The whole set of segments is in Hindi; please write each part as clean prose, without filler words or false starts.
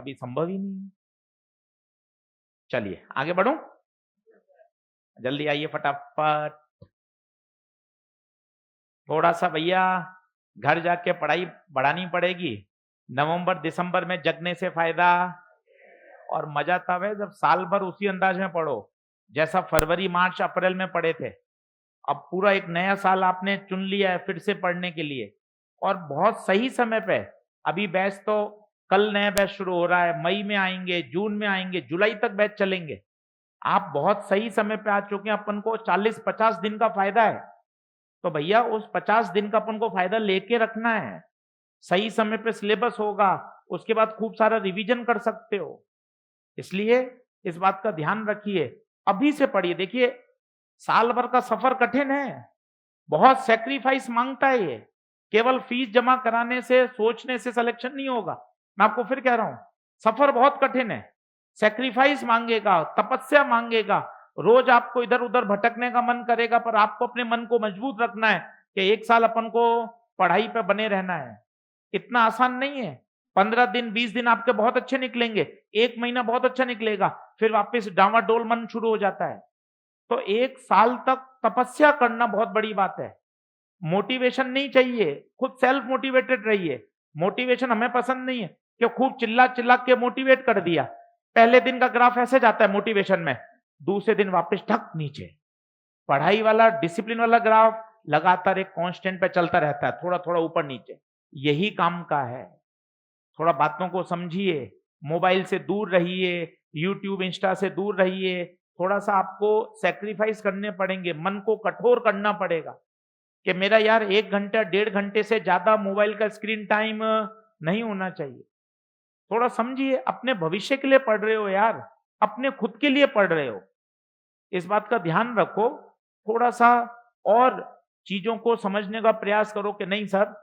अभी संभव ही नहीं है। चलिए आगे बढ़ूं, जल्दी आइए फटाफट। थोड़ा सा भैया घर जाके पढ़ाई बढ़ानी पड़ेगी। नवंबर दिसंबर में जगने से फायदा, और मजा तब है जब साल भर उसी अंदाज में पढ़ो जैसा फरवरी मार्च अप्रैल में पढ़े थे। अब पूरा एक नया साल आपने चुन लिया है फिर से पढ़ने के लिए, और बहुत सही समय पे। अभी बैच तो कल नया बैच शुरू हो रहा है, मई में आएंगे, जून में आएंगे, जुलाई तक बैच चलेंगे। आप बहुत सही समय पे आ चुके हैं। अपन को 40-50 दिन का फायदा है, तो भैया उस 50 दिन का अपन को फायदा लेके रखना है। सही समय पे सिलेबस होगा, उसके बाद खूब सारा रिवीजन कर सकते हो। इसलिए इस बात का ध्यान रखिए, अभी से पढ़िए। देखिए साल भर का सफर कठिन है, बहुत सैक्रिफाइस मांगता है ये। केवल फीस जमा कराने से, सोचने से सिलेक्शन नहीं होगा। मैं आपको फिर कह रहा हूं, सफर बहुत कठिन है, सैक्रिफाइस मांगेगा, तपस्या मांगेगा। रोज आपको इधर उधर भटकने का मन करेगा, पर आपको अपने मन को मजबूत रखना है कि एक साल अपन को पढ़ाई पे बने रहना है। इतना आसान नहीं है। 15 दिन 20 दिन आपके बहुत अच्छे निकलेंगे, एक महीना बहुत अच्छा निकलेगा, फिर वापस डावाडोल मन शुरू हो जाता है। तो एक साल तक तपस्या करना बहुत बड़ी बात है। मोटिवेशन नहीं चाहिए, खुद सेल्फ मोटिवेटेड रहिए। मोटिवेशन हमें पसंद नहीं है कि खूब चिल्ला चिल्ला के मोटिवेट कर दिया। पहले दिन का ग्राफ ऐसे जाता है मोटिवेशन में, दूसरे दिन वापस ठक नीचे। पढ़ाई वाला डिसिप्लिन वाला ग्राफ लगातार एक कांस्टेंट पे चलता रहता है, थोड़ा थोड़ा ऊपर नीचे। यही काम का है। थोड़ा बातों को समझिए, मोबाइल से दूर रहिए, यूट्यूब इंस्टा से दूर रहिए। थोड़ा सा आपको सेक्रीफाइस करने पड़ेंगे, मन को कठोर करना पड़ेगा कि मेरा यार 1 घंटा 1.5 घंटे से ज्यादा मोबाइल का स्क्रीन टाइम नहीं होना चाहिए। थोड़ा समझिए, अपने भविष्य के लिए पढ़ रहे हो यार, अपने खुद के लिए पढ़ रहे हो। इस बात का ध्यान रखो। थोड़ा सा और चीजों को समझने का प्रयास करो कि नहीं सर,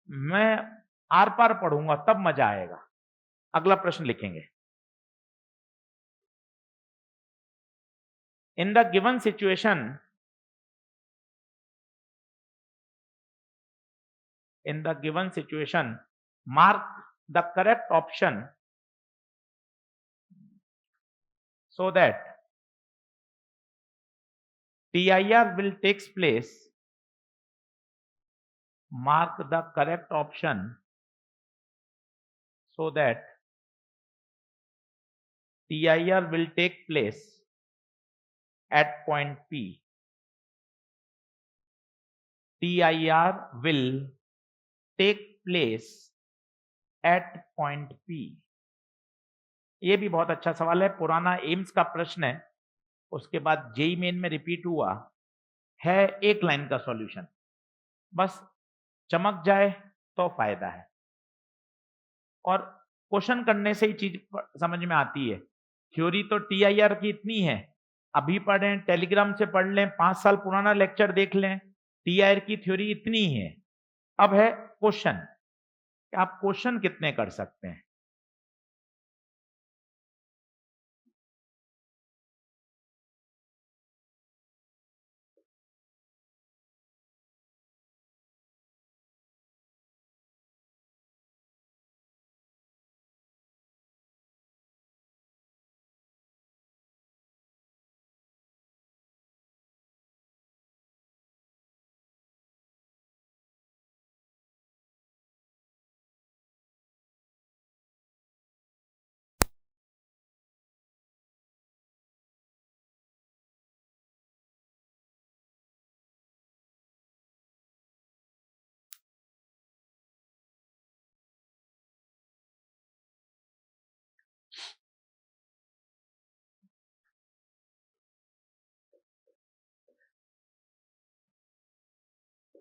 मैं आर पार पढ़ूंगा तब मजा आएगा। अगला प्रश्न लिखेंगे। In the given situation, in the given situation, mark the correct option so that TIR will takes place. Mark the correct option so that TIR will take place at point P. TIR will take place at point P. ये भी बहुत अच्छा सवाल है, पुराना एम्स का प्रश्न है, उसके बाद जेई मेन में रिपीट हुआ है। एक लाइन का सॉल्यूशन, बस चमक जाए तो फायदा है। और क्वेश्चन करने से ही चीज समझ में आती है। थ्योरी तो टीआईआर की इतनी है, अभी पढ़ें, टेलीग्राम से पढ़ लें, 5 साल पुराना लेक्चर देख लें, टीआईआर की थ्योरी इतनी ही है। अब है क्वेश्चन, आप क्वेश्चन कितने कर सकते हैं।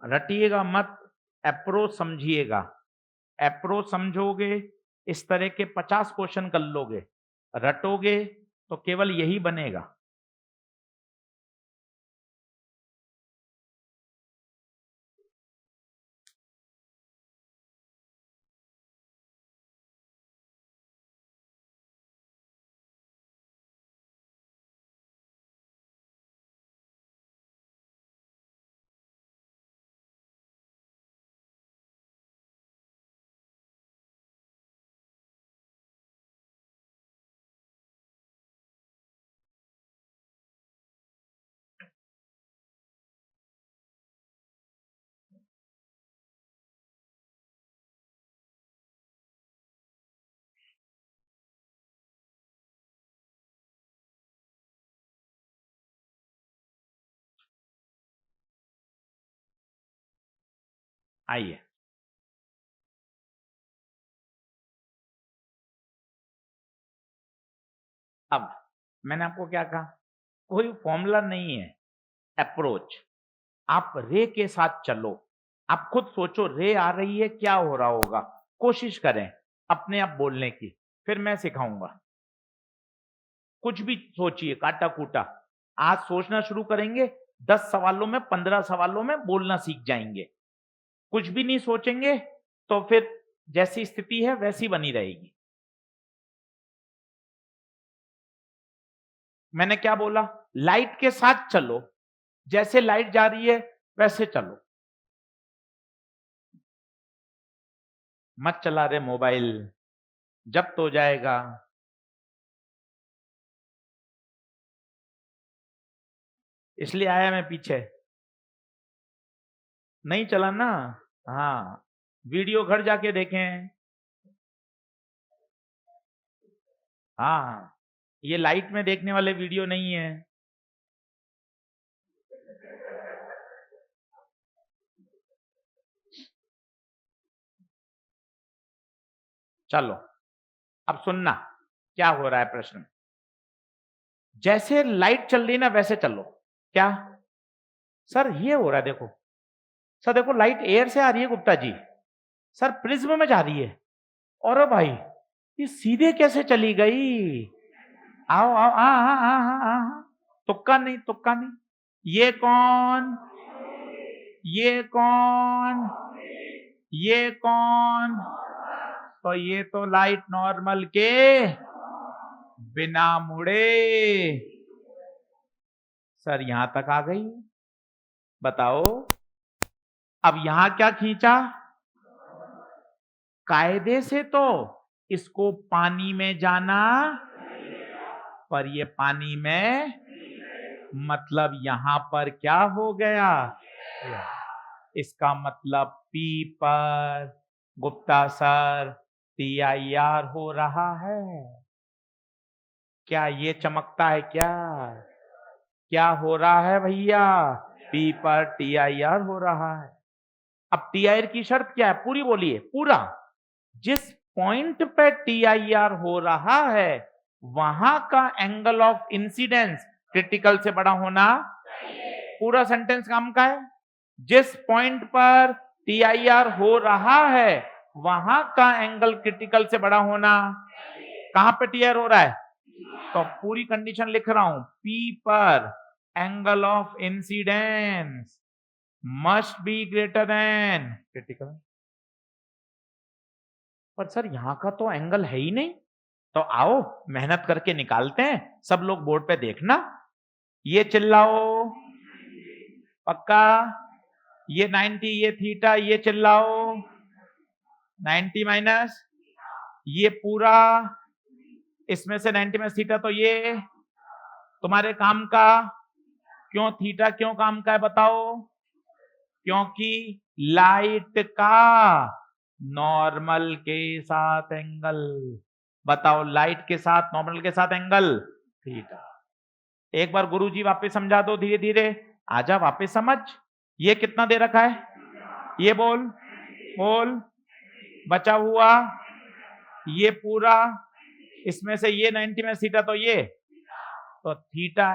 रटिएगा मत, अप्रोच समझिएगा। अप्रोच समझोगे, इस तरह के 50 क्वेश्चन कर लोगे। रटोगे तो केवल यही बनेगा। आइए, अब मैंने आपको क्या कहा, कोई फॉर्मूला नहीं है, अप्रोच। आप रे के साथ चलो, आप खुद सोचो रे आ रही है क्या हो रहा होगा, कोशिश करें अपने आप बोलने की, फिर मैं सिखाऊंगा। कुछ भी सोचिए काटा कूटा, आज सोचना शुरू करेंगे, 10 सवालों में 15 सवालों में बोलना सीख जाएंगे। कुछ भी नहीं सोचेंगे तो फिर जैसी स्थिति है वैसी बनी रहेगी। मैंने क्या बोला, लाइट के साथ चलो, जैसे लाइट जा रही है वैसे चलो। मत चला रे मोबाइल, जब्त हो जाएगा। इसलिए आया मैं पीछे, नहीं चला ना। हाँ, वीडियो घर जाके देखें। हाँ, ये लाइट में देखने वाले वीडियो नहीं है। चलो अब सुनना क्या हो रहा है प्रश्न। जैसे लाइट चल रही है ना वैसे चलो। क्या सर ये हो रहा है, देखो सर, देखो लाइट एयर से आ रही है गुप्ता जी, सर प्रिज्म में जा रही है। और भाई ये सीधे कैसे चली गई, आओ आओ, आ आ आ आ आ, तुक्का नहीं, तुक्का नहीं। ये कौन, ये कौन, ये कौन, तो ये तो लाइट नॉर्मल के बिना मुड़े। सर यहां तक आ गई, बताओ अब यहां क्या खींचा, कायदे से तो इसको पानी में जाना, पर ये पानी में, मतलब यहां पर क्या हो गया, इसका मतलब पी पर गुप्ता सर TIR हो रहा है। क्या ये चमकता है क्या, क्या हो रहा है भैया, पी पर TIR हो रहा है। अब TIR की शर्त क्या है, पूरी बोलिए, पूरा। जिस पॉइंट पे TIR हो रहा है वहां का एंगल ऑफ इंसिडेंस क्रिटिकल से बड़ा होना। पूरा सेंटेंस काम का है, जिस पॉइंट पर TIR हो रहा है वहां का एंगल क्रिटिकल से बड़ा होना। कहां पे TIR हो रहा है, तो पूरी कंडीशन लिख रहा हूं, P पर angle of incidence must be greater than critical. पर सर यहां का तो एंगल है ही नहीं, तो आओ मेहनत करके निकालते हैं, सब लोग बोर्ड पे देखना। ये चिल्लाओ, पक्का, ये 90, ये थीटा, ये चिल्लाओ, 90 माइनस ये पूरा, इसमें से 90 माइनस थीटा, तो ये तुम्हारे काम का। क्यों थीटा क्यों काम का है बताओ, क्योंकि लाइट का नॉर्मल के साथ एंगल। बताओ लाइट के साथ नॉर्मल के साथ एंगल थीटा। एक बार गुरुजी वापस समझा दो धीरे धीरे, आजा वापस समझ। ये कितना दे रखा है, ये बोल बोल, बचा हुआ ये पूरा, इसमें से ये 90 में थीटा, तो ये, तो theta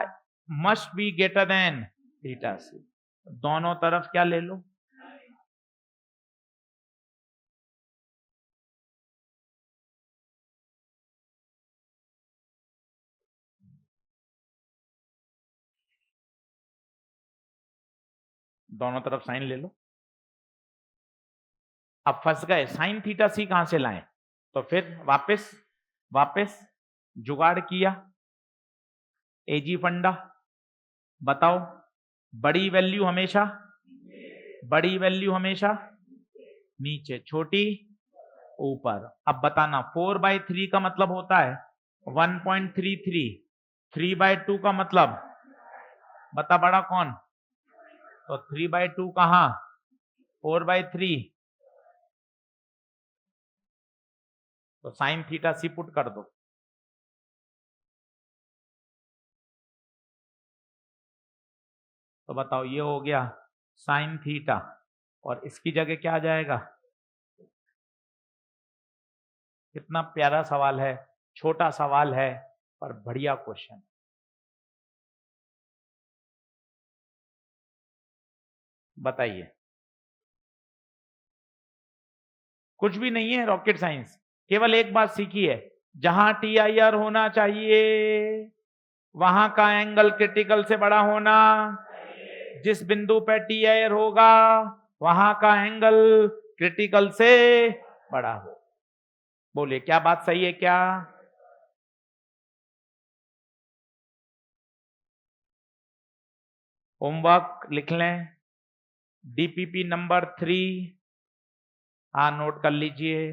must be greater than theta से। दोनों तरफ क्या ले लो, दोनों तरफ साइन ले लो। अब फंस गए, साइन थीटा सी कहां से लाएं, तो फिर वापस वापस जुगाड़ किया, एजी फंडा। बताओ बड़ी वैल्यू हमेशा, बड़ी वैल्यू हमेशा नीचे, छोटी ऊपर। अब बताना 4/3 का मतलब होता है 1.33, 3/2 का मतलब, बता बड़ा कौन, तो 3/2 कहां, 4/3, तो साइन थीटा सी पुट कर दो। तो बताओ ये हो गया साइन थीटा, और इसकी जगह क्या आ जाएगा? कितना प्यारा सवाल है, छोटा सवाल है पर बढ़िया क्वेश्चन। बताइए। कुछ भी नहीं है रॉकेट साइंस, केवल एक बात सीखी है, जहां TIR होना चाहिए वहां का एंगल क्रिटिकल से बड़ा होना, जिस बिंदु पे TIR होगा वहां का एंगल क्रिटिकल से बड़ा हो। बोलिए क्या बात सही है क्या? होमवर्क लिख लें। DPP नंबर 3, हाँ नोट कर लीजिए।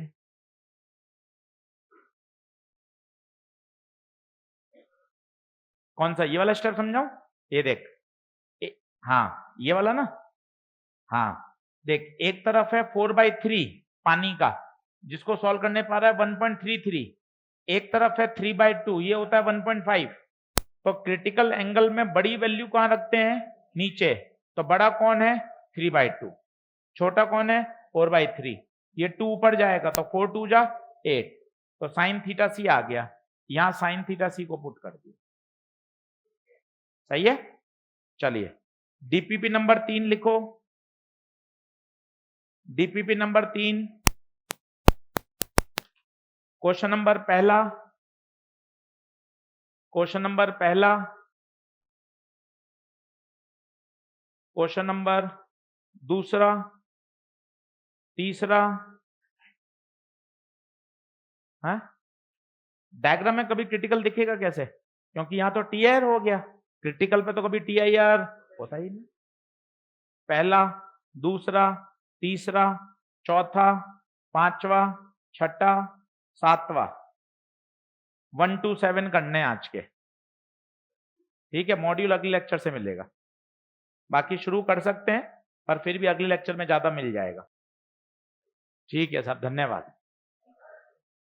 कौन सा? ये वाला स्टेप समझाऊं? ये देख, हाँ ये वाला ना, हाँ देख, एक तरफ है 4/3 पानी का, जिसको सॉल्व करने पा रहा है 1.33, एक तरफ है 3/2, ये होता है 1.5। तो क्रिटिकल एंगल में बड़ी वैल्यू कहां रखते हैं? नीचे। तो बड़ा कौन है? 3/2। छोटा कौन है? 4/3। ये 2 ऊपर जाएगा तो 4 2 जा 8, तो साइन थीटा सी आ गया, यहां साइन थीटा सी को पुट कर दिया। सही है? चलिए DPP नंबर 3 लिखो। DPP नंबर 3, क्वेश्चन नंबर पहला, क्वेश्चन नंबर पहला, क्वेश्चन नंबर दूसरा, तीसरा, है डायग्राम में कभी क्रिटिकल दिखेगा कैसे? क्योंकि यहां तो TIR हो गया, क्रिटिकल पे तो कभी TIR होता ही नहीं। पहला, दूसरा, तीसरा, चौथा, पांचवा, छठा, सातवां, 1 to 7 करने हैं आज के। ठीक है, मॉड्यूल अगले लेक्चर से मिलेगा, बाकी शुरू कर सकते हैं पर फिर भी अगले लेक्चर में ज्यादा मिल जाएगा। ठीक है साहब, धन्यवाद।